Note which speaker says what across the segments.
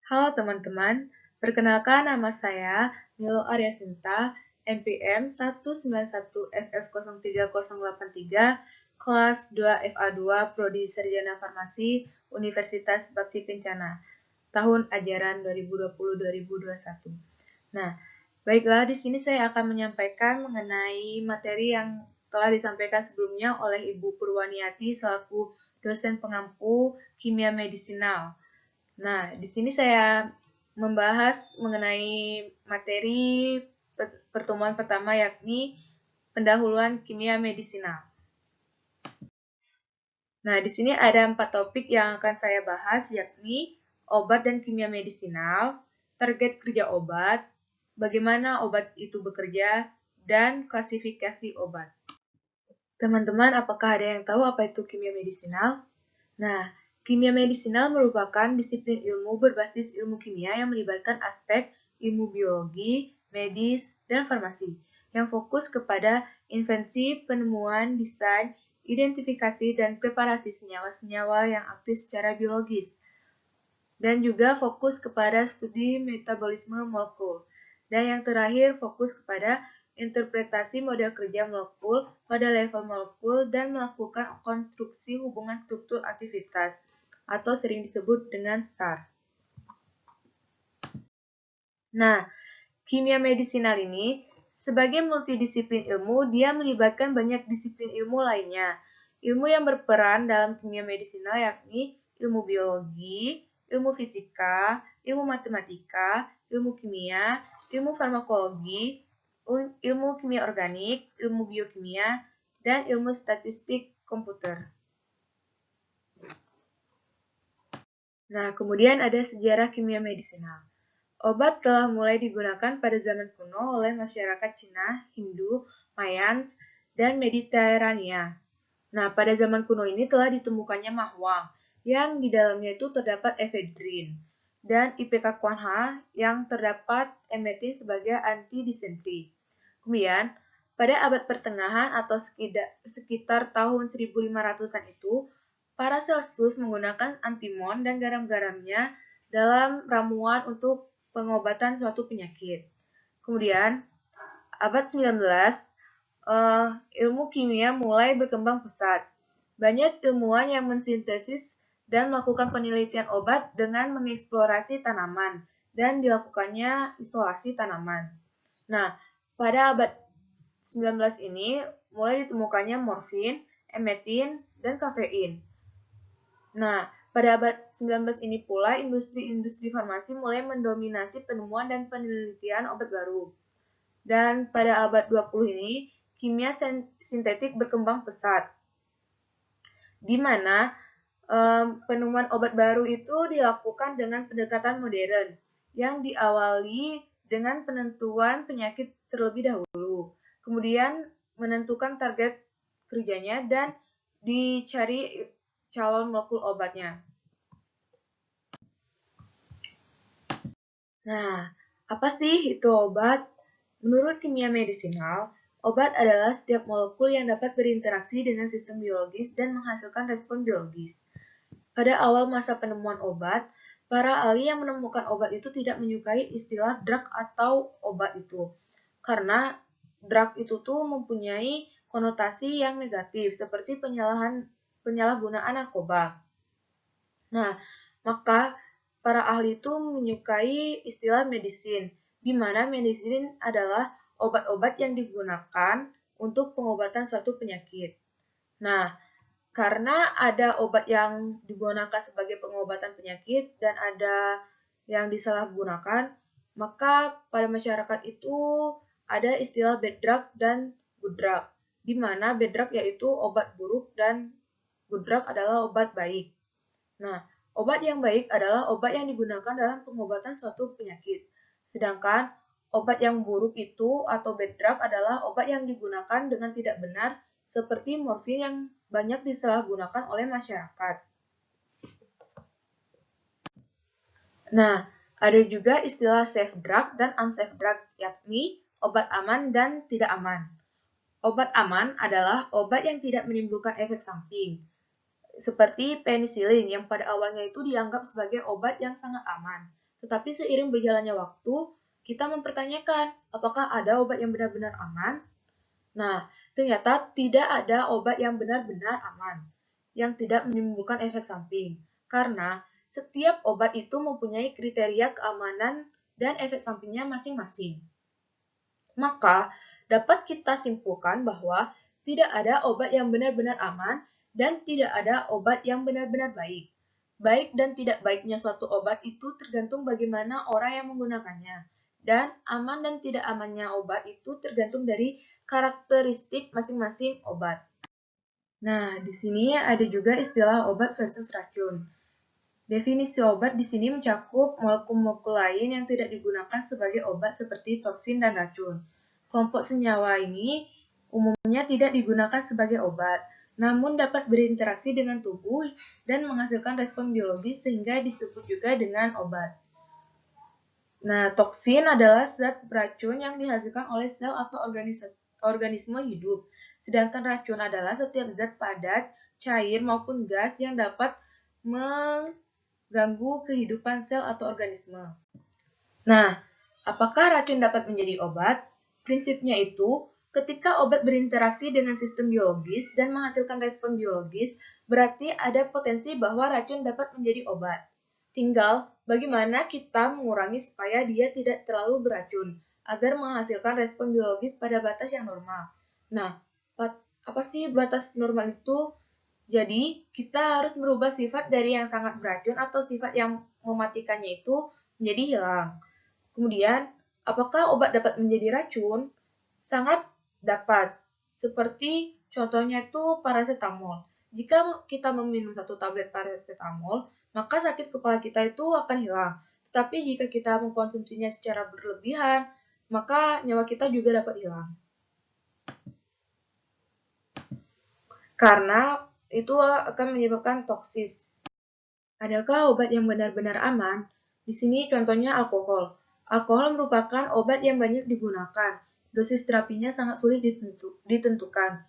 Speaker 1: Halo teman-teman, perkenalkan nama saya Nilo Arya Sinta, NPM 191FF03083, kelas 2 FA2, Prodi Sarjana Farmasi, Universitas Bakti Kencana, tahun ajaran 2020-2021. Nah, baiklah, di sini saya akan menyampaikan mengenai materi yang telah disampaikan sebelumnya oleh Ibu Purwaniati selaku dosen pengampu kimia medisinal. Nah, di sini saya membahas mengenai materi pertemuan pertama, yakni pendahuluan kimia medisinal. Nah, di sini ada 4 topik yang akan saya bahas, yakni obat dan kimia medisinal, target kerja obat, bagaimana obat itu bekerja, dan klasifikasi obat. Teman-teman, apakah ada yang tahu apa itu kimia medisinal? Nah, kimia medisinal merupakan disiplin ilmu berbasis ilmu kimia yang melibatkan aspek ilmu biologi, medis, dan farmasi, yang fokus kepada invensi, penemuan, desain, identifikasi, dan preparasi senyawa-senyawa yang aktif secara biologis, dan juga fokus kepada studi metabolisme molekul. Dan yang terakhir, fokus kepada interpretasi model kerja molekul pada level molekul dan melakukan konstruksi hubungan struktur aktivitas, atau sering disebut dengan SAR. Nah, kimia medisinal ini sebagai multidisiplin ilmu, dia melibatkan banyak disiplin ilmu lainnya. Ilmu yang berperan dalam kimia medisinal yakni ilmu biologi, ilmu fisika, ilmu matematika, ilmu kimia, ilmu farmakologi, ilmu kimia organik, ilmu biokimia, dan ilmu statistik komputer. Nah, kemudian ada sejarah kimia medisinal. Obat telah mulai digunakan pada zaman kuno oleh masyarakat Cina, Hindu, Mayans, dan Mediterania. Nah, pada zaman kuno ini telah ditemukannya mahwang, yang di dalamnya itu terdapat efedrin, dan IPK Kuanha yang terdapat emetin sebagai antidisentri. Kemudian, pada abad pertengahan atau sekitar tahun 1500-an itu, Paracelsus menggunakan antimon dan garam-garamnya dalam ramuan untuk pengobatan suatu penyakit. Kemudian, abad 19, ilmu kimia mulai berkembang pesat. Banyak ilmuwan yang mensintesis dan melakukan penelitian obat dengan mengeksplorasi tanaman dan dilakukannya isolasi tanaman. Nah, pada abad 19 ini mulai ditemukannya morfin, emetin, dan kafein. Nah, pada abad 19 ini pula industri-industri farmasi mulai mendominasi penemuan dan penelitian obat baru. Dan pada abad 20 ini, kimia sintetik berkembang pesat, di mana penemuan obat baru itu dilakukan dengan pendekatan modern, yang diawali dengan penentuan penyakit terlebih dahulu, kemudian menentukan target kerjanya, dan dicari calon molekul obatnya. Nah, apa sih itu obat? Menurut kimia medisinal, obat adalah setiap molekul yang dapat berinteraksi dengan sistem biologis dan menghasilkan respon biologis. Pada awal masa penemuan obat, para ahli yang menemukan obat itu tidak menyukai istilah drug atau obat itu, karena drug itu tuh mempunyai konotasi yang negatif, seperti penyalahgunaan narkoba. Nah, maka para ahli itu menyukai istilah medisin, di mana medisin adalah obat-obat yang digunakan untuk pengobatan suatu penyakit. Nah, karena ada obat yang digunakan sebagai pengobatan penyakit dan ada yang disalahgunakan, maka pada masyarakat itu ada istilah bad drug dan good drug, di mana bad drug yaitu obat buruk dan good drug adalah obat baik. Nah, obat yang baik adalah obat yang digunakan dalam pengobatan suatu penyakit. Sedangkan obat yang buruk itu atau bad drug adalah obat yang digunakan dengan tidak benar, seperti morfin yang banyak disalahgunakan oleh masyarakat. Nah, ada juga istilah safe drug dan unsafe drug, yakni obat aman dan tidak aman. Obat aman adalah obat yang tidak menimbulkan efek samping, seperti penisilin yang pada awalnya itu dianggap sebagai obat yang sangat aman. Tetapi seiring berjalannya waktu, kita mempertanyakan, apakah ada obat yang benar-benar aman? Nah, ternyata tidak ada obat yang benar-benar aman, yang tidak menimbulkan efek samping. Karena setiap obat itu mempunyai kriteria keamanan dan efek sampingnya masing-masing. Maka, dapat kita simpulkan bahwa tidak ada obat yang benar-benar aman dan tidak ada obat yang benar-benar baik. Baik dan tidak baiknya suatu obat itu tergantung bagaimana orang yang menggunakannya. Dan aman dan tidak amannya obat itu tergantung dari karakteristik masing-masing obat. Nah, di sini ada juga istilah obat versus racun. Definisi obat di sini mencakup molekul-molekul lain yang tidak digunakan sebagai obat seperti toksin dan racun. Kelompok senyawa ini umumnya tidak digunakan sebagai obat, namun dapat berinteraksi dengan tubuh dan menghasilkan respon biologis sehingga disebut juga dengan obat. Nah, toksin adalah zat beracun yang dihasilkan oleh sel atau organisme hidup. Sedangkan racun adalah setiap zat padat, cair maupun gas yang dapat mengganggu kehidupan sel atau organisme. Nah, apakah racun dapat menjadi obat? Prinsipnya itu, ketika obat berinteraksi dengan sistem biologis dan menghasilkan respon biologis, berarti ada potensi bahwa racun dapat menjadi obat. Tinggal bagaimana kita mengurangi supaya dia tidak terlalu beracun, agar menghasilkan respon biologis pada batas yang normal. Nah, apa sih batas normal itu? Jadi, kita harus merubah sifat dari yang sangat beracun atau sifat yang mematikannya itu menjadi hilang. Kemudian, apakah obat dapat menjadi racun? Sangat dapat. Seperti contohnya itu paracetamol. Jika kita meminum satu tablet paracetamol, maka sakit kepala kita itu akan hilang. Tetapi jika kita mengkonsumsinya secara berlebihan, maka nyawa kita juga dapat hilang. Karena itu akan menyebabkan toksis. Adakah obat yang benar-benar aman? Di sini contohnya alkohol. Alkohol merupakan obat yang banyak digunakan. Dosis terapinya sangat sulit ditentukan.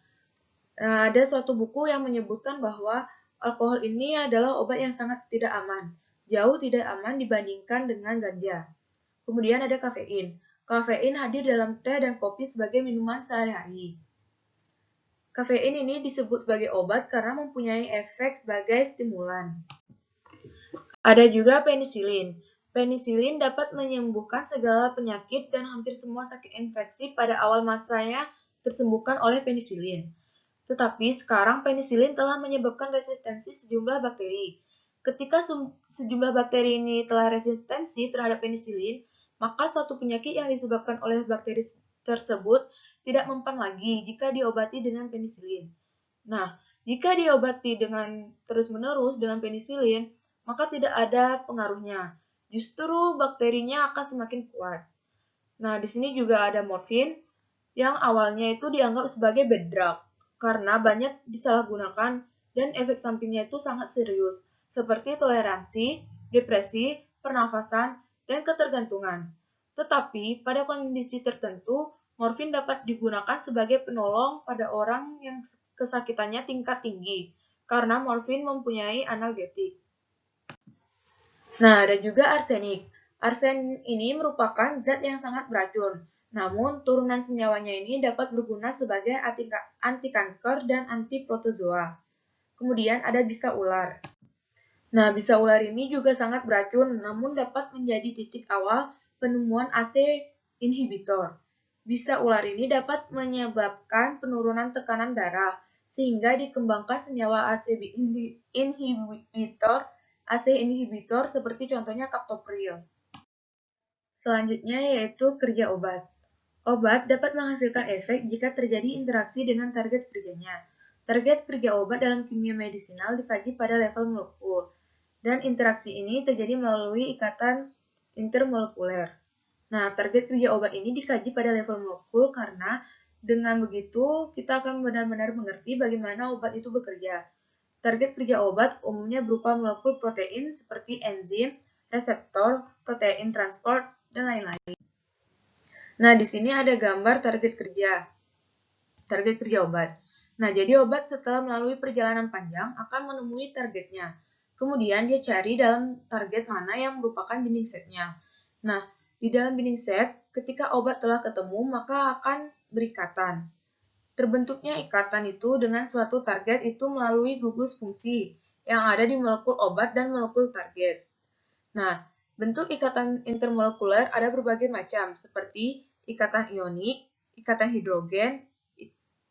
Speaker 1: Ada suatu buku yang menyebutkan bahwa alkohol ini adalah obat yang sangat tidak aman. Jauh tidak aman dibandingkan dengan ganja. Kemudian ada kafein. Kafein hadir dalam teh dan kopi sebagai minuman sehari-hari. Kafein ini disebut sebagai obat karena mempunyai efek sebagai stimulan. Ada juga penisilin. Penisilin dapat menyembuhkan segala penyakit dan hampir semua sakit infeksi pada awal masanya tersembuhkan oleh penisilin. Tetapi sekarang penisilin telah menyebabkan resistensi sejumlah bakteri. Ketika sejumlah bakteri ini telah resistensi terhadap penisilin, maka suatu penyakit yang disebabkan oleh bakteri tersebut tidak mempan lagi jika diobati dengan penisilin. Nah, jika diobati dengan terus-menerus dengan penisilin, maka tidak ada pengaruhnya. Justru bakterinya akan semakin kuat. Nah, di sini juga ada morfin yang awalnya itu dianggap sebagai bad drug karena banyak disalahgunakan dan efek sampingnya itu sangat serius, seperti toleransi, depresi, pernafasan, dan ketergantungan. Tetapi pada kondisi tertentu, morfin dapat digunakan sebagai penolong pada orang yang kesakitannya tingkat tinggi, karena morfin mempunyai analgetik. Nah, ada juga arsenik. Arsen ini merupakan zat yang sangat beracun. Namun, turunan senyawanya ini dapat berguna sebagai anti kanker dan anti protozoa. Kemudian ada bisa ular. Nah, bisa ular ini juga sangat beracun, namun dapat menjadi titik awal penemuan AC inhibitor. Bisa ular ini dapat menyebabkan penurunan tekanan darah, sehingga dikembangkan senyawa AC inhibitor seperti contohnya captopril. Selanjutnya yaitu kerja obat. Obat dapat menghasilkan efek jika terjadi interaksi dengan target kerjanya. Target kerja obat dalam kimia medisinal dikaji pada level molekul, dan interaksi ini terjadi melalui ikatan intermolekuler. Nah, target kerja obat ini dikaji pada level molekul karena dengan begitu kita akan benar-benar mengerti bagaimana obat itu bekerja. Target kerja obat umumnya berupa molekul protein seperti enzim, reseptor, protein transport, dan lain-lain. Nah, di sini ada gambar target kerja obat. Nah, jadi obat setelah melalui perjalanan panjang akan menemui targetnya. Kemudian dia cari dalam target mana yang merupakan binding setnya. Nah, di dalam binding set, ketika obat telah ketemu, maka akan berikatan. Terbentuknya ikatan itu dengan suatu target itu melalui gugus fungsi yang ada di molekul obat dan molekul target. Nah, bentuk ikatan intermolekuler ada berbagai macam, seperti ikatan ionik, ikatan hidrogen,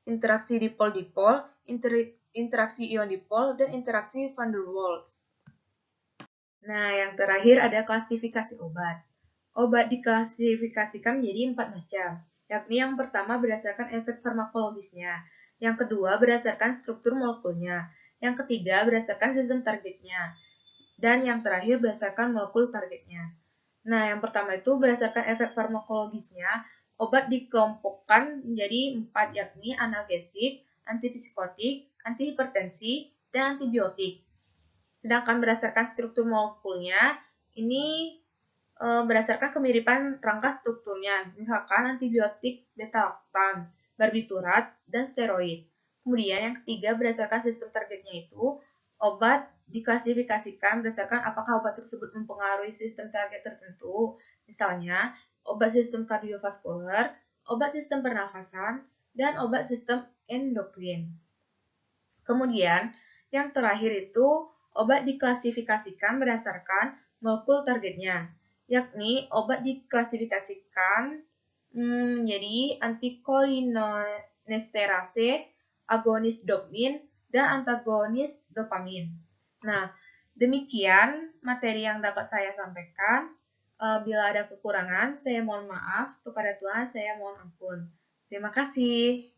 Speaker 1: interaksi dipol-dipol, interaksi ion-dipol, dan interaksi van der Waals. Nah, yang terakhir ada klasifikasi obat. Obat diklasifikasikan menjadi 4 macam, yakni yang pertama berdasarkan efek farmakologisnya, yang kedua berdasarkan struktur molekulnya, yang ketiga berdasarkan sistem targetnya, dan yang terakhir berdasarkan molekul targetnya. Nah, yang pertama itu berdasarkan efek farmakologisnya, obat dikelompokkan menjadi 4, yakni analgesik, antipsikotik, antihipertensi, dan antibiotik. Sedangkan berdasarkan struktur molekulnya, ini berdasarkan kemiripan rangka strukturnya, misalkan antibiotik beta-laktam, barbiturat, dan steroid. Kemudian yang ketiga berdasarkan sistem targetnya itu, obat diklasifikasikan berdasarkan apakah obat tersebut mempengaruhi sistem target tertentu, misalnya obat sistem kardiovaskular, obat sistem pernafasan, dan obat sistem endokrin. Kemudian, yang terakhir itu obat diklasifikasikan berdasarkan molekul targetnya, yakni obat diklasifikasikan menjadi antikolinesterase, agonis dopmin, dan antagonis dopamin. Nah, demikian materi yang dapat saya sampaikan. Bila ada kekurangan, saya mohon maaf. Kepada Tuhan, saya mohon ampun. Terima kasih.